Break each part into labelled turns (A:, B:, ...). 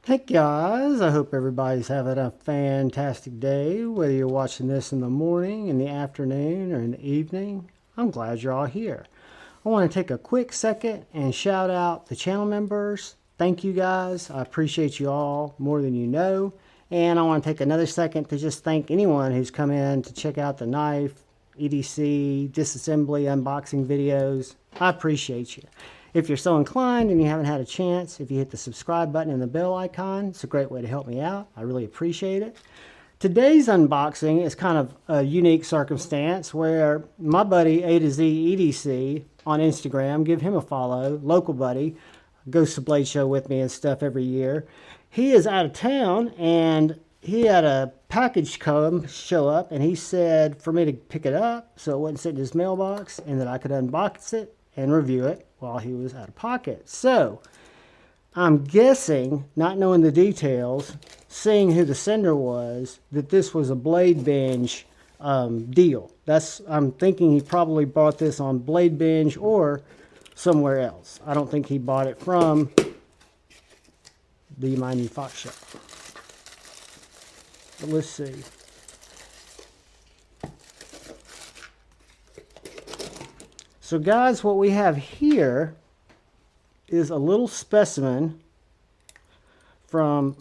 A: Hey guys, I hope everybody's having a fantastic day, whether you're watching this in the morning, in the afternoon, or in the evening. I'm glad you're all here. I want to take a quick second and shout out the channel members. Thank you guys. I appreciate you all more than you know. And I want to take another second to just thank anyone who's come in to check out the knife, EDC, disassembly, unboxing videos. I appreciate you. If you're so inclined and you haven't had a chance, if you hit the subscribe button and the bell icon, it's a great way to help me out. I really appreciate it. Today's unboxing is kind of a unique circumstance where my buddy A to Z EDC on Instagram, give him a follow, local buddy, goes to Blade Show with me and stuff every year. He is out of town and he had a package show up and he said for me to pick it up so it wouldn't sit in his mailbox and that I could unbox it and review it while he was out of pocket. So I'm guessing, not knowing the details, seeing who the sender was, that this was a Blade Binge deal. I'm thinking he probably bought this on Blade Binge or somewhere else. I don't think he bought it from the manufacturer. But let's see. So guys, what we have here is a little specimen from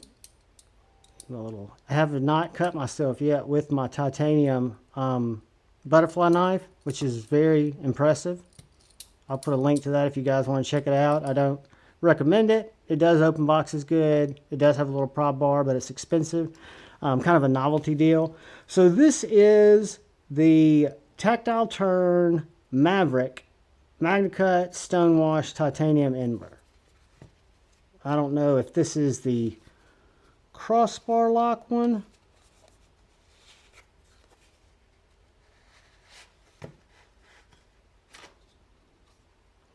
A: I have not cut myself yet with my titanium butterfly knife, which is very impressive. I'll put a link to that if you guys want to check it out. I don't recommend it. It does open boxes good. It does have a little prop bar, but it's expensive. Kind of a novelty deal. So this is the Tactile Turn Maverick MagnaCut Stonewash Titanium Ember. I don't know if this is the crossbar lock one.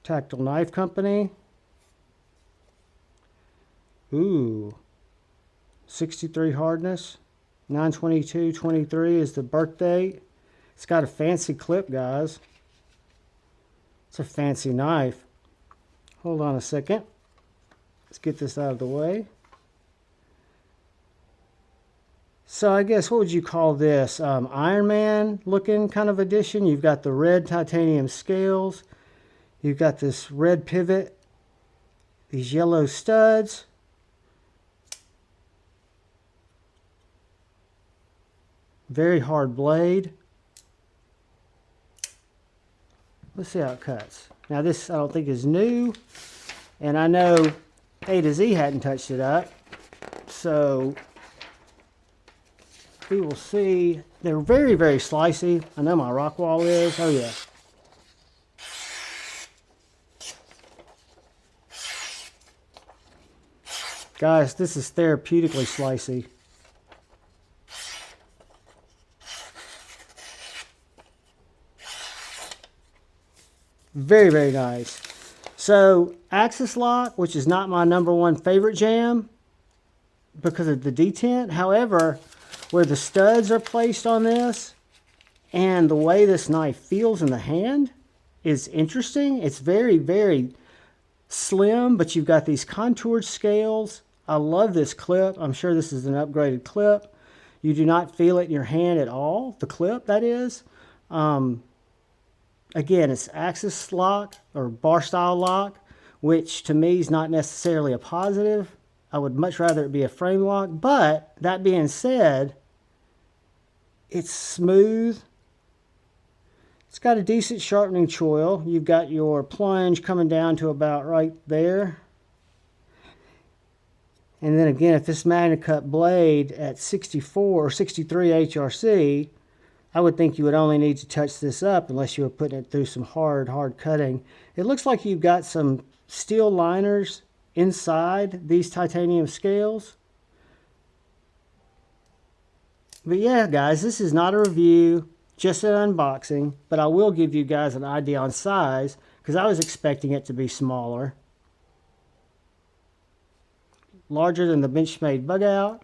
A: Tactile Knife Company. Ooh. 63 hardness. 9/22/23 is the birth date. It's got a fancy clip, guys. It's a fancy knife. Hold on a second. Let's get this out of the way. So I guess, what would you call this? Iron Man looking kind of edition. You've got the red titanium scales. You've got this red pivot. These yellow studs. Very hard blade. Let's see how it cuts. Now this I don't think is new, and I know A to Z hadn't touched it up, so we will see. They're very, very slicey. I know my rock wall is. Oh yeah. Guys, this is therapeutically slicey. Very, very nice. So, axis lock, which is not my #1 favorite jam because of the detent. However, where the studs are placed on this and the way this knife feels in the hand is interesting. It's very, very slim, but you've got these contoured scales. I love this clip. I'm sure this is an upgraded clip. You do not feel it in your hand at all. The clip, that is. Again, it's axis lock or bar style lock, which to me is not necessarily a positive. I would much rather it be a frame lock. But that being said, it's smooth. It's got a decent sharpening choil. You've got your plunge coming down to about right there. And then again, if this MagnaCut blade at 64 or 63 HRC, I would think you would only need to touch this up unless you were putting it through some hard cutting. It looks like you've got some steel liners inside these titanium scales. But yeah, guys, this is not a review, just an unboxing, but I will give you guys an idea on size because I was expecting it to be smaller. Larger than the Benchmade Bug Out.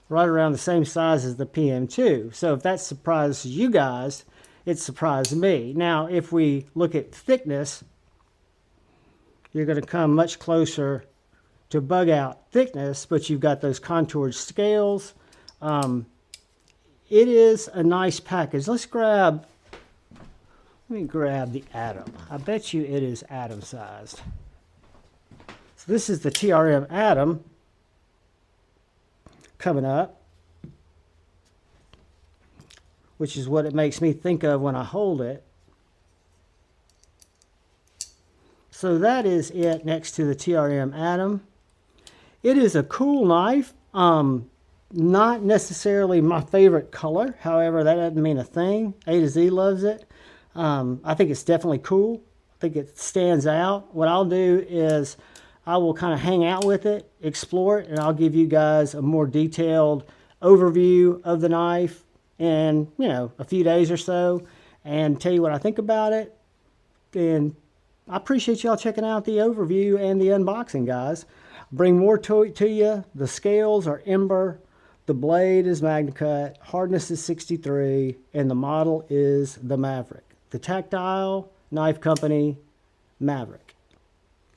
A: Right around the same size as the PM2. So if that surprises you guys, it surprised me. Now, if we look at thickness, you're going to come much closer to bug out thickness, but you've got those contoured scales. It is a nice package. Let me grab the Atom. I bet you it is Atom sized. So this is the TRM Atom coming up, which is what it makes me think of when I hold it. So that is it next to the TRM Atom. It is a cool knife. Not necessarily my favorite color. However, that doesn't mean a thing. A to Z loves it. I think it's definitely cool. I think it stands out. What I'll do is I will kind of hang out with it, explore it, and I'll give you guys a more detailed overview of the knife in, you know, a few days or so, and tell you what I think about it. And I appreciate y'all checking out the overview and the unboxing, guys. Bring more to you. The scales are Ember, the blade is MagnaCut, hardness is 63, and the model is the Maverick. The Tactile Knife Company Maverick.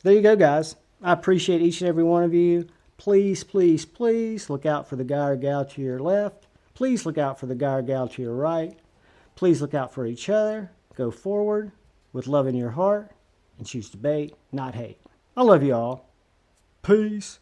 A: There you go, guys. I appreciate each and every one of you. Please, please, please look out for the guy or gal to your left. Please look out for the guy or gal to your right. Please look out for each other. Go forward with love in your heart and choose to bait, not hate. I love you all. Peace.